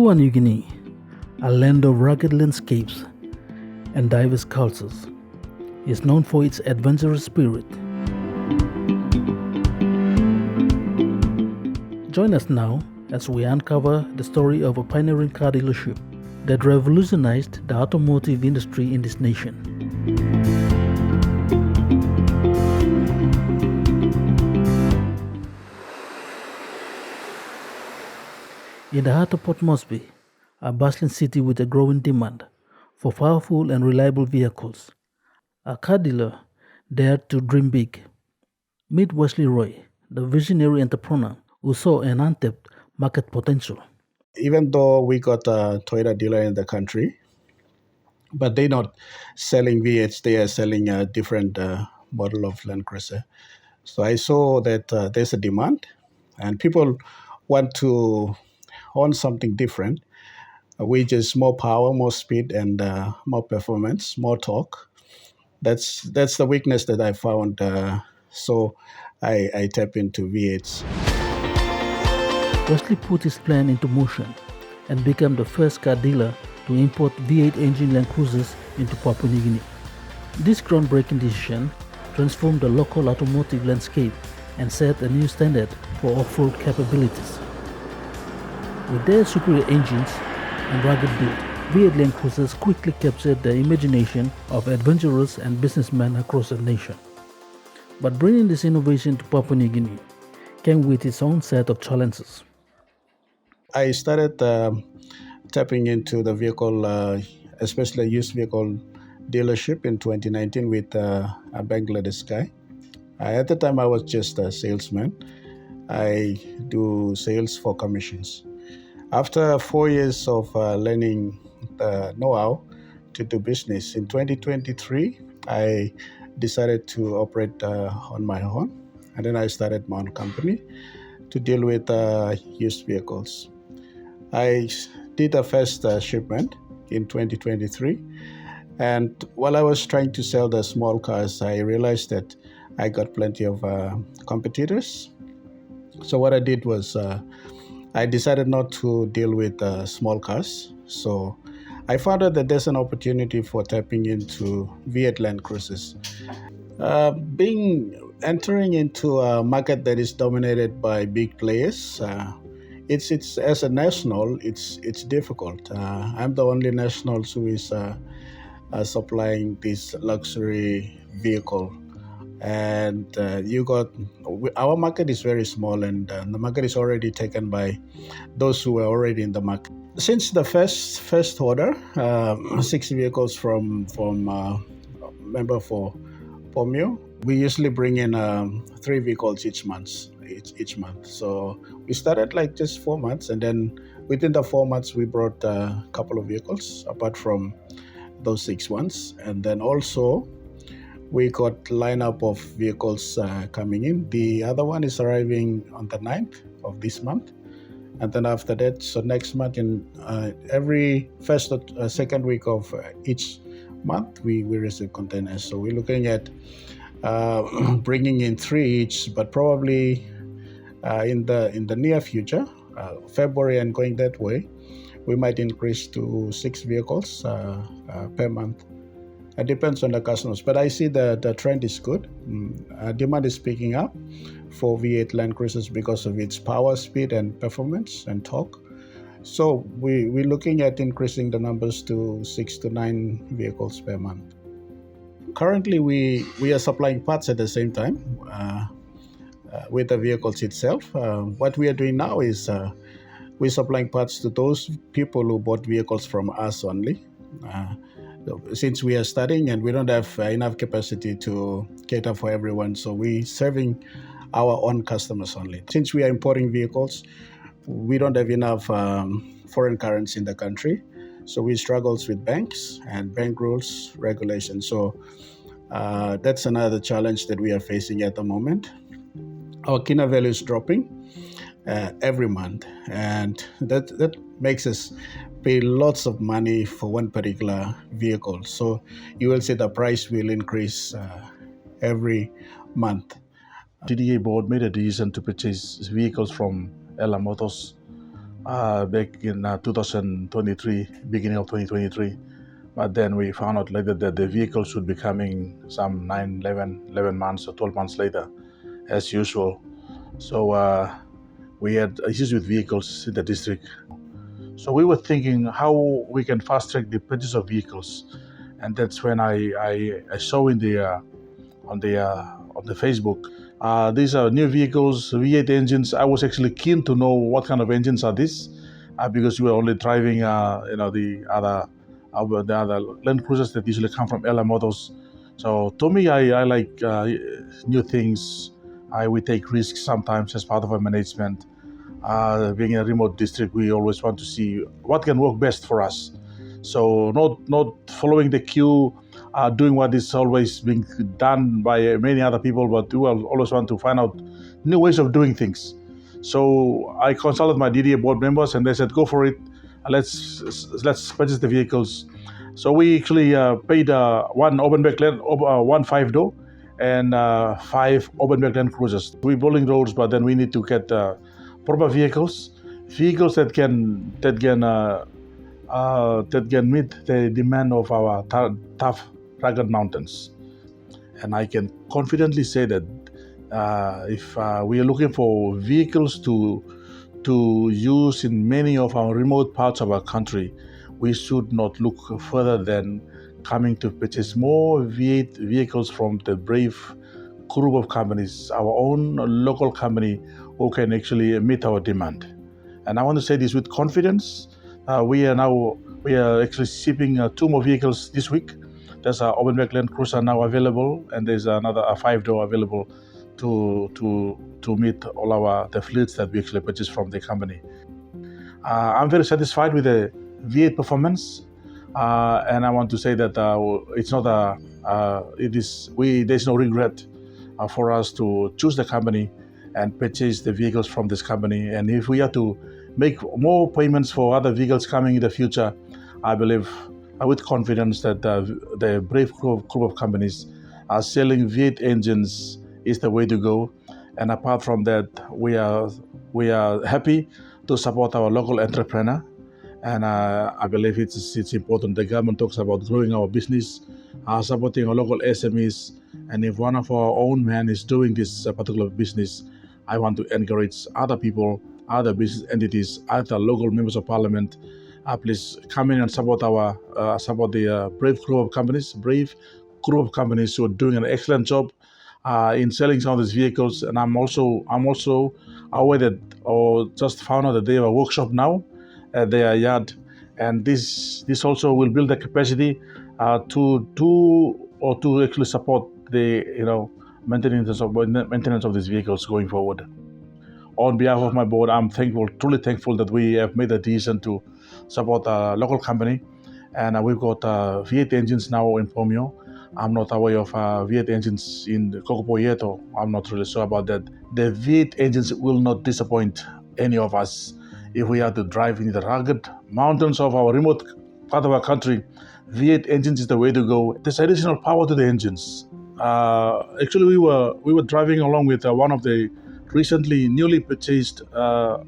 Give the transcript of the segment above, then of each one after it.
Papua New Guinea, a land of rugged landscapes and diverse cultures, is known for its adventurous spirit. Join us now as we uncover the story of a pioneering car dealership that revolutionized the automotive industry in this nation. In the heart of Port Moresby, a bustling city with a growing demand for powerful and reliable vehicles, a car dealer dared to dream big. Meet Wesly, the visionary entrepreneur who saw an untapped market potential. Even though we got a Toyota dealer in the country, but they're not selling V8s, they are selling a different model of Land Cruiser. So I saw that there's a demand and people want to own something different, which is more power, more speed, and more performance, more torque. That's the weakness that I found. So I tap into V8s. Wesly put his plan into motion and became the first car dealer to import V8 engine Land Cruisers into Papua New Guinea. This groundbreaking decision transformed the local automotive landscape and set a new standard for off-road capabilities. With their superior engines and rugged build, V8 Land Cruisers quickly captured the imagination of adventurers and businessmen across the nation. But bringing this innovation to Papua New Guinea came with its own set of challenges. I started tapping into the vehicle, especially used vehicle dealership in 2019 with a Bangladesh guy. At the time, I was just a salesman. I do sales for commissions. After 4 years of learning the know-how to do business, in 2023, I decided to operate on my own. And then I started my own company to deal with used vehicles. I did a first shipment in 2023. And while I was trying to sell the small cars, I realized that I got plenty of competitors. So what I did was I decided not to deal with small cars. So I found out that there's an opportunity for tapping into V8 Land Cruisers. Entering into a market that is dominated by big players, it's as a national, it's difficult. I'm the only national who is supplying this luxury vehicle. And our market is very small, and the market is already taken by those who are already in the market. Since the first order, 6 vehicles from member for Pomio, we usually bring in 3 vehicles each month. So we started like just 4 months, and then within the 4 months we brought a couple of vehicles apart from those 6 ones, and then also we got lineup of vehicles coming in. The other one is arriving on the 9th of this month. And then after that, so next month, in every first or second week of each month, we receive containers. So we're looking at bringing in 3 each, but probably in the near future, February and going that way, we might increase to 6 vehicles per month. It depends on the customers, but I see the trend is good. Demand is picking up for V8 Land Cruisers because of its power, speed, and performance and torque. So we're looking at increasing the numbers to 6 to 9 vehicles per month. Currently, we are supplying parts at the same time with the vehicles itself. What we are doing now is we're supplying parts to those people who bought vehicles from us only. Since we are starting and we don't have enough capacity to cater for everyone, so we're serving our own customers only. Since we are importing vehicles, we don't have enough foreign currency in the country, so we struggle with banks and bank rules, regulations. So that's another challenge that we are facing at the moment. Our Kina value is dropping every month, and that makes us pay lots of money for one particular vehicle. So you will see the price will increase every month. TDA board made a decision to purchase vehicles from Ella Motors back in 2023, beginning of 2023. But then we found out later that the vehicle should be coming some 11 months or 12 months later, as usual. So we had issues with vehicles in the district. So we were thinking how we can fast track the purchase of vehicles, and that's when I saw in the on the Facebook. These are new vehicles, V8 engines. I was actually keen to know what kind of engines are these, because we were only driving, the other Land Cruisers that usually come from LM Motors. So to me, I like new things. We take risks sometimes as part of our management. Being in a remote district, we always want to see what can work best for us. So not following the queue, doing what is always being done by many other people, but we will always want to find out new ways of doing things. So I consulted my DDA board members, and they said, "Go for it. Let's purchase the vehicles." So we actually paid one open back land, one 5-door, and 5 open back Land Cruisers. We're building roads, but then we need to get proper vehicles that can meet the demand of our tough, rugged mountains. And I can confidently say that if we are looking for vehicles to use in many of our remote parts of our country, we should not look further than coming to purchase more V8 vehicles from the brave group of companies, our own local company who can actually meet our demand. And I want to say this with confidence. We are actually shipping 2 more vehicles this week. There's an open back Land Cruiser now available, and there's another 5-door available to meet all the fleets that we actually purchase from the company. I'm very satisfied with the V8 performance, and I want to say that it's not there's no regret for us to choose the company and purchase the vehicles from this company. And if we have to make more payments for other vehicles coming in the future, I believe with confidence that the brave group of companies are selling V8 engines is the way to go. And apart from that, we are happy to support our local entrepreneur. And I believe it's important. The government talks about growing our business, supporting our local SMEs. And if one of our own men is doing this particular business, I want to encourage other people, other business entities, other local members of parliament. Please come in and support the brave group of companies who are doing an excellent job in selling some of these vehicles. And I'm also aware that, or just found out that they have a workshop now at their yard, and this also will build the capacity to actually support the maintenance of these vehicles going forward. On behalf of my board, I'm truly thankful that we have made a decision to support a local company, and we've got V8 engines now in Pomio. I'm not aware of V8 engines in Kokopo yet, or I'm not really sure about that. The V8 engines will not disappoint any of us. If we have to drive in the rugged mountains of our remote part of our country, V8 engines is the way to go. There's additional power to the engines. Actually, we were driving along with one of the recently newly purchased 4-door,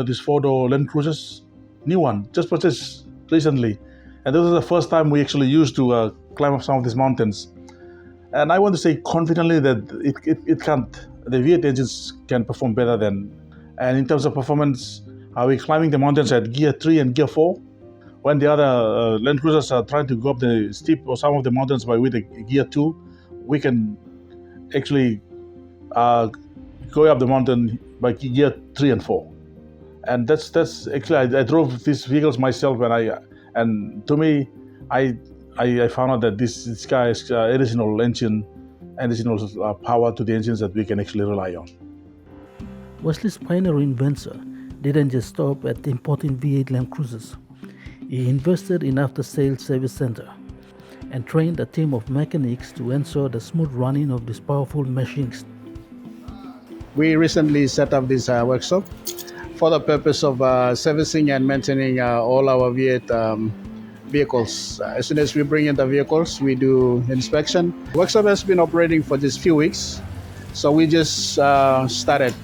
these 4-door Land Cruisers, new one, just purchased recently. And this is the first time we actually used to climb up some of these mountains. And I want to say confidently that the V8 engines can perform better than, and in terms of performance, are we climbing the mountains at gear 3 and gear 4? When the other Land Cruisers are trying to go up the steep or some of the mountains with the gear 2, we can actually go up the mountain by gear 3 and 4. And that's actually, I drove these vehicles myself, and to me, I found out that this guy has additional power to the engines that we can actually rely on. Wesly's pioneering venture didn't just stop at importing V8 Land Cruisers. He invested in after-sales service center and trained a team of mechanics to ensure the smooth running of these powerful machines. We recently set up this workshop for the purpose of servicing and maintaining all our V8 vehicles. As soon as we bring in the vehicles, we do inspection. The workshop has been operating for just few weeks, so we just started.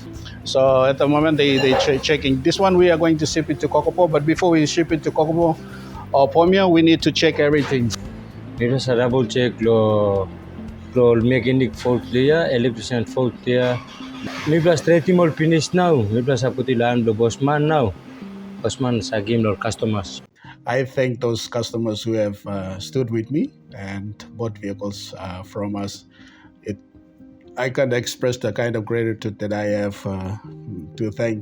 So at the moment they checking. This one we are going to ship it to Kokopo, but before we ship it to Kokopo or Pomio, we need to check everything. Itu saya double check lo mechanic fault dia, electrician fault dia. Mi plus ready more finish now. Mi plus aku tilaan lo bosman now. Bosman sa game lo customers. I thank those customers who have stood with me and bought vehicles from us. I can't express the kind of gratitude that I have to thank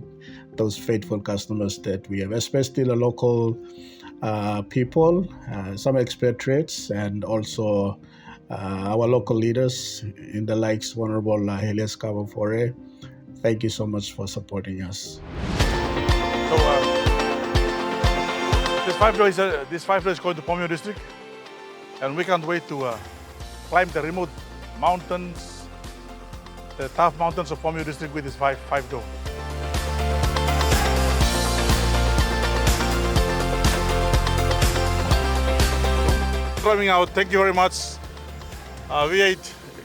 those faithful customers that we have, especially the local people, some expatriates, and also our local leaders in the likes Honorable Helias Kabafore. Thank you so much for supporting us. So this 5 days is going to Pomio district, and we can't wait to climb the remote mountains, the tough mountains of Pomio district with this 5 door. Driving out, thank you very much. V8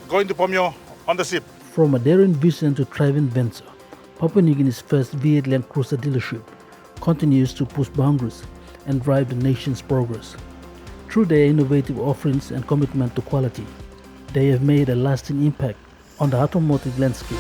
going to Pomio on the ship. From a daring vision to thriving venture, Papua New Guinea's first V8 Land Cruiser dealership continues to push boundaries and drive the nation's progress. Through their innovative offerings and commitment to quality, they have made a lasting impact on the automotive landscape.